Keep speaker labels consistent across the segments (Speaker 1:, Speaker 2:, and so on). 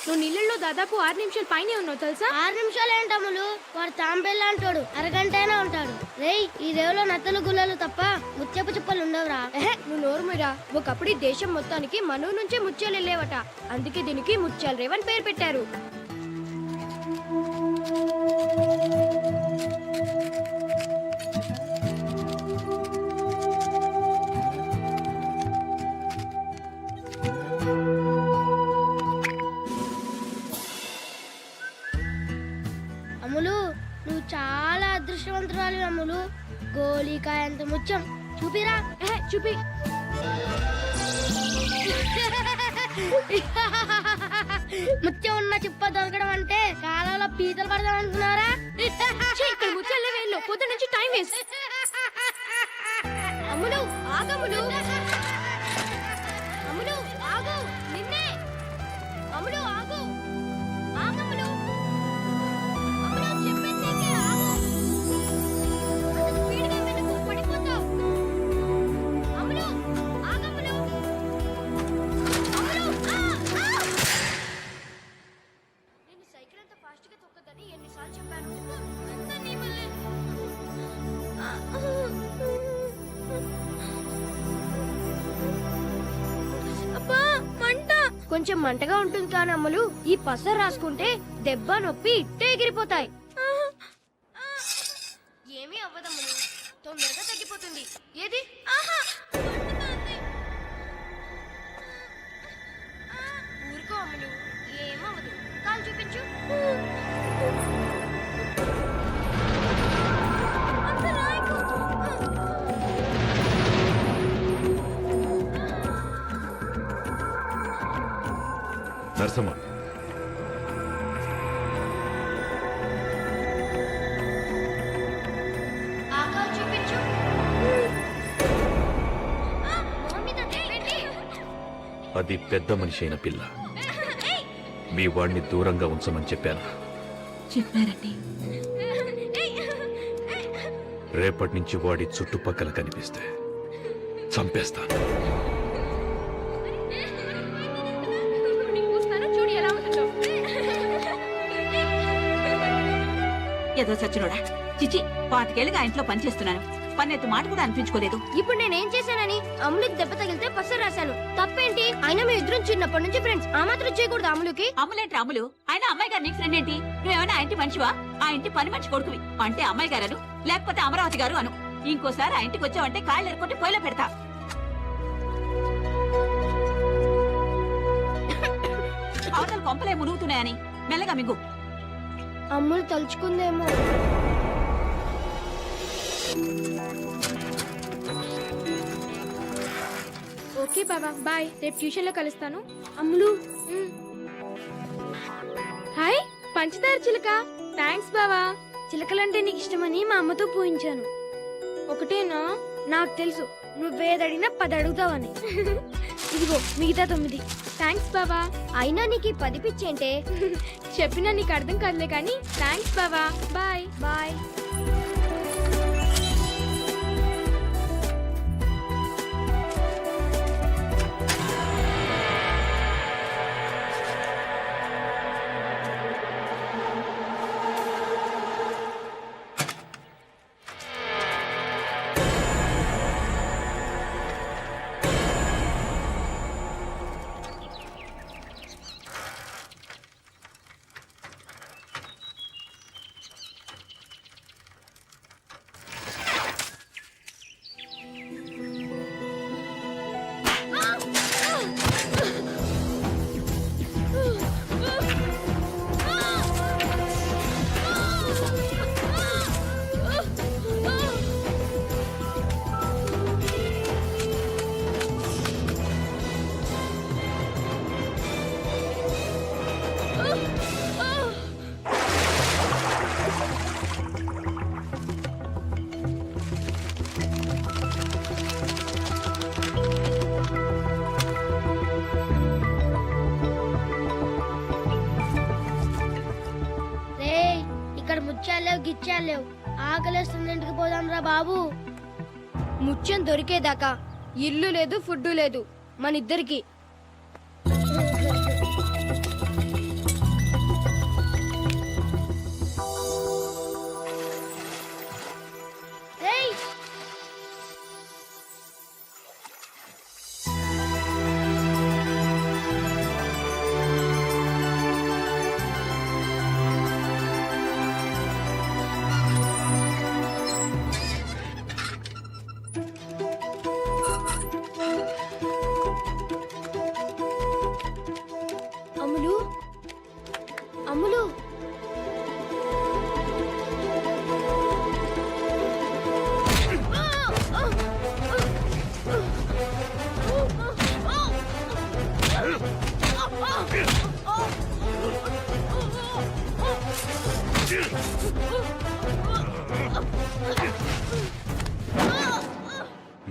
Speaker 1: నువ్వు నీళ్ళలో దాదాపు 6 నిమిషాలు పైనే ఉన్నావు తెలుసా?
Speaker 2: 6 నిమిషాలు ఏంటమ్ములు? వాడు తాంబెల్లా అంటాడు, అరగంట అయినా ఉంటాడు. రేయ్, ఈ రేవులో నత్తలు గుల్లలు తప్ప ముత్యపు చిప్పలు ఉండవురా.
Speaker 1: నువ్వు నోరుమిరా. ఒకప్పుడు ఈ దేశం మొత్తానికి మనూ నుంచే ముత్యాలు వెళ్ళేవట. అందుకే దీనికి ముత్యాల రేవ్ అని పేరు పెట్టారు.
Speaker 2: అమ్ములు, నువ్వు చాలా అదృష్టవంతురాలు అమ్ములు. గోళీకాయ అంత ముత్యం చూపిరా.
Speaker 1: చూపి.
Speaker 2: ముత్యం ఉన్న చిప్ప దొరకడం అంటే కాలంలో పీతలు పడదాం అనుకున్నారా?
Speaker 1: ఇక్కడ ముత్యాల వేల్లో పొద్దు నుంచి టైం వేస్ట్. అమ్ములు ఆగమ్ములు. అమ్ములు ఆగు. నిన్నే. అమ్ములు ఆగు. ఆగమ్ములు. అమ్ములు చెప్పేది నీకే. ఆగు. అంత స్పీడ్గా వెళ్ళకు, పడిపోతావు. అమ్ములు ఆగమ్ములు. అమ్ములు నేను సైకిల్ అంత ఫాస్ట్ గా తొక్కదని ఎన్నిసార్లు చెప్పాను. అంతా నీ వల్లే. అబ్బా మంట. కొంచెం మంటగా ఉంటుంది కానీ అమ్మలు, ఈ పసరు రాసుకుంటే దెబ్బ నొప్పి ఇట్టే ఎగిరిపోతాయి. ఏమీ అవ్వదమ్మలు, తొందరగా తగ్గిపోతుంది. ఏది ఊరుకో అమ్మలు, ఏమవ్వదు. కాలు చూపించు. అంత రాయకు.
Speaker 3: నరసమ్మ,
Speaker 1: ఆ కాలు చూపించు. మొహం మీద దెబ్బేంటి?
Speaker 3: అది పెద్ద మనిషి అయిన పిల్ల. మీ వాడిని దూరంగా ఉంచమని చెప్పాను.
Speaker 4: చెప్పారండి.
Speaker 3: రేపటి నుంచి వాడి చుట్టుపక్కల కనిపిస్తే చంపేస్తాను.
Speaker 1: చూడు ఎలా ఉంటుందో.
Speaker 4: ఏదో సచ్చినోడా. చిచి, 5 ఏళ్ళుగా ఇంట్లో పనిచేస్తున్నాను. పన్నెత్తి మాట కూడా అనిపించుకోలేదు.
Speaker 1: ఇప్పుడు నేనేం చేశానని అమ్ములకి దెబ్బ తగిలితే పసరు రాశాను. తప్పేంటి? అయినా మీ ఇద్దరం చిన్నప్పటి నుంచి ఫ్రెండ్స్. ఆ మాత్రం చేయకూడదు అమ్ములకి.
Speaker 4: అమ్ములేంటి అమ్ములు? ఆయన అమ్మాయి గారు నీకు ఫ్రెండ్ ఏంటి? నువ్వేమైనా ఆ ఇంటి మనిషివా? ఆ ఇంటి పని మనిషి కొడుకువి అంటే అమ్మాయి గారు అను, లేకపోతే అమరావతి గారు అను. ఇంకోసారి ఆ ఇంటికి వచ్చావంటే కాళ్ళు ఎరుకుంటే పొయ్యిలో పెడతా. అవతల కొంపలే మునుగుతున్నాయని మెల్లగా మిగ్గు.
Speaker 1: అమ్ములు తలుచుకుందేమో. ఓకే బాబా, బాయ్. రేపు ట్యూషన్ లో కలుస్తాను. అమ్ములు. హాయ్ పంచదార చిలక. థ్యాంక్స్ బావా. చిలకలంటే నీకు ఇష్టమని మా అమ్మతో పూయించాను. ఒకటేనా? నాకు తెలుసు నువ్వేదడిగినా 10 అడుగుతావని. ఇదిగో మిగతా 9. థ్యాంక్స్ బావా. అయినా నీకు 10 పిచ్చేంటే? చెప్పినా నీకు అర్థం కాదులే కానీ థ్యాంక్స్ బావా. Bye bye.
Speaker 2: ముత్యాలేవు గిచ్చాలేవు. ఆకలేస్తుంది, ఇంటికి పోదాం రా బాబు.
Speaker 1: ముత్యం దొరికేదాకా ఇల్లు లేదు, ఫుడ్ లేదు మన ఇద్దరికి.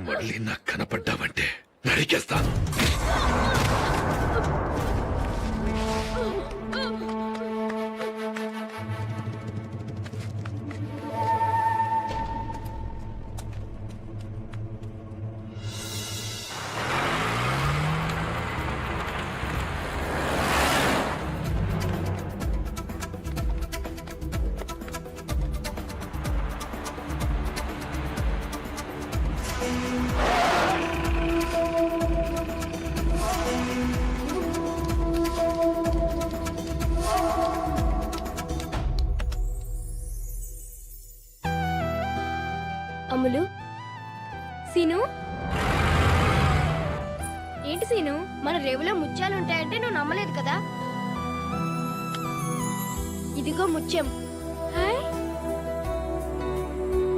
Speaker 3: మళ్ళీ నాకు కనపడ్డావంటే నరికేస్తాను.
Speaker 1: అమ్ములు, సీను, ఏంటి సీను?
Speaker 2: మన రేవులో ముత్యాలు ఉంటాయంటే నువ్వు నమ్మలేదు కదా. ఇదిగో ముత్యం.
Speaker 1: హాయ్,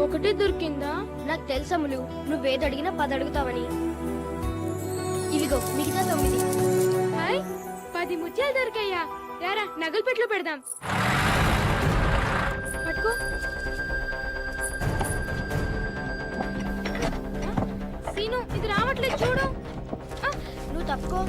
Speaker 1: ఒకటే దొరికిందా?
Speaker 2: నాకు తెలుసమ్ములు, నువ్వేది అడిగినా 10 అడుగుతావని. ఇదిగో మిగతా 9.
Speaker 1: హాయ్, 10 ముత్యాలు దొరికాయా? రారా నగలు పెట్లో పెడదాం. పట్టుకో. సీను, ఇది రావట్లేదు చూడు.
Speaker 2: నువ్వు తప్పుకో.